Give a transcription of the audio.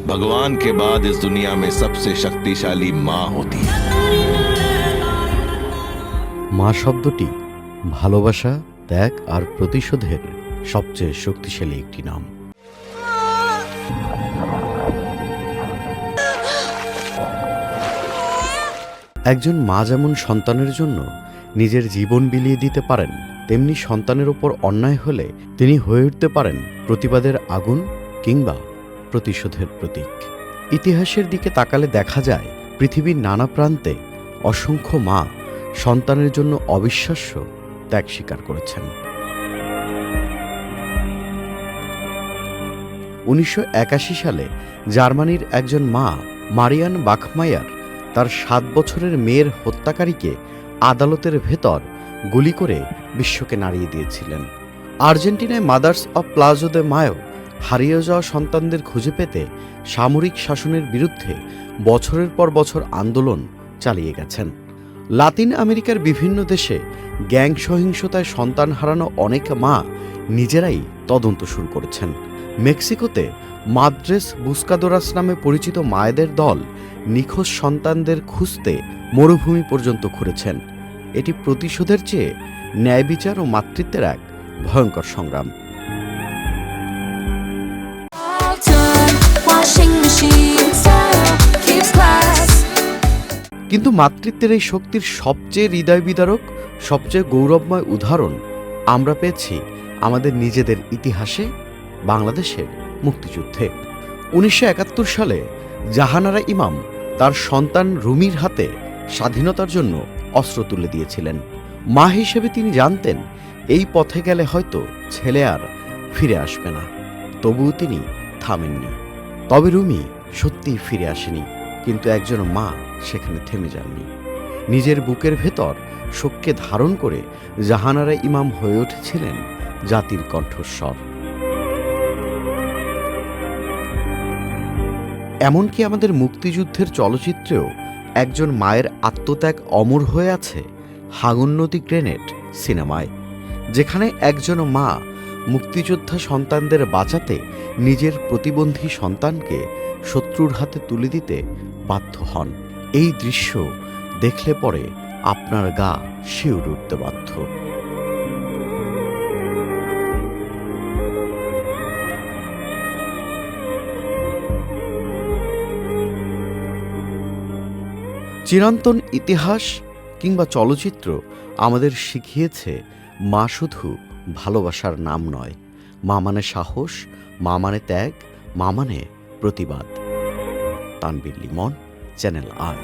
भगवान के बाद इस दुनिया में सबसे शक्तिशाली माँ होती है। মা শব্দটি ভালোবাসা, ত্যাগ আর প্রতিশোধের সবচেয়ে শক্তিশালী একটি নাম। একজন মা যেমন সন্তানের জন্য নিজের জীবন বিলিয়ে দিতে পারেন, তেমনি সন্তানের ওপর অন্যায় হলে তিনি হয়ে উঠতে পারেন প্রতিবাদের আগুন কিংবা প্রতিশোধের প্রতীক। ইতিহাসের দিকে তাকালে দেখা যায় পৃথিবীর নানা প্রান্তে অসংখ্য মা সন্তানের জন্য অবিশ্বাস্য ত্যাগ স্বীকার করেছেন। 1981 সালে জার্মানির একজন মা মারিয়ান বাখমায়ার তার 7 বছরের মেয়ের হত্যাকারীকে আদালতের ভেতর গুলি করে বিশ্বকে নাড়িয়ে দিয়েছিলেন। আর্জেন্টিনায় mothers of Plaza de Mayo হারিয়ে যাওয়া সন্তানদের খুঁজে পেতে সামরিক শাসনের বিরুদ্ধে বছরের পর বছর আন্দোলন চালিয়ে গেছেন। লাতিন আমেরিকার বিভিন্ন দেশে গ্যাং সহিংসতায় সন্তান হারানো অনেক মা নিজেরাই তদন্ত শুরু করেছেন। মেক্সিকোতে মাদ্রেস বুস্কাদোরাস নামে পরিচিত মায়েদের দল নিখোঁজ সন্তানদের খুঁজতে মরুভূমি পর্যন্ত ঘুরেছেন। এটি প্রতিশোধের চেয়ে ন্যায় বিচার ও মাতৃত্বের এক ভয়ঙ্কর সংগ্রাম। কিন্তু মাতৃত্বের এই শক্তির সবচেয়ে হৃদয় বিদারক, সবচেয়ে গৌরবময় উদাহরণ আমরা পেয়েছি আমাদের নিজেদের ইতিহাসে, বাংলাদেশের মুক্তিযুদ্ধে। 1971 সালে জাহানারা ইমাম তার সন্তান রুমির হাতে স্বাধীনতার জন্য অস্ত্র তুলে দিয়েছিলেন। মা হিসেবে তিনি জানতেন এই পথে গেলে হয়তো ছেলে আর ফিরে আসবে না, তবুও তিনি থামেননি। তবে রুমি সত্যিই ফিরে আসেনি, কিন্তু একজন মা সেখানে থেমে যাননি। নিজের বুকের ভেতর শোককে ধারণ করে জাহানারা ইমাম হয়ে উঠেছিলেন জাতির কণ্ঠস্বর। এমনকি আমাদের মুক্তিযুদ্ধের চলচ্চিত্রেও একজন মায়ের আত্মত্যাগ অমর হয়ে আছে হাগুন্নতি গ্রেনেড সিনেমায়, যেখানে একজন মা মুক্তিযোদ্ধা সন্তানদের বাঁচাতে নিজের প্রতিবন্ধী সন্তানকে শত্রুর হাতে তুলে দিতে বাধ্য হন। এই দৃশ্য দেখলে পরে আপনার গা শিউরে উঠতে বাধ্য। চিরন্তন ইতিহাস কিংবা চলচ্চিত্র আমাদের শিখিয়েছে মা শুধু ভালোবাসার নাম নয়, মা মানে সাহস, মা মানে ত্যাগ, মা মানে প্রতিবাদ। Tanvir Limon, channel I.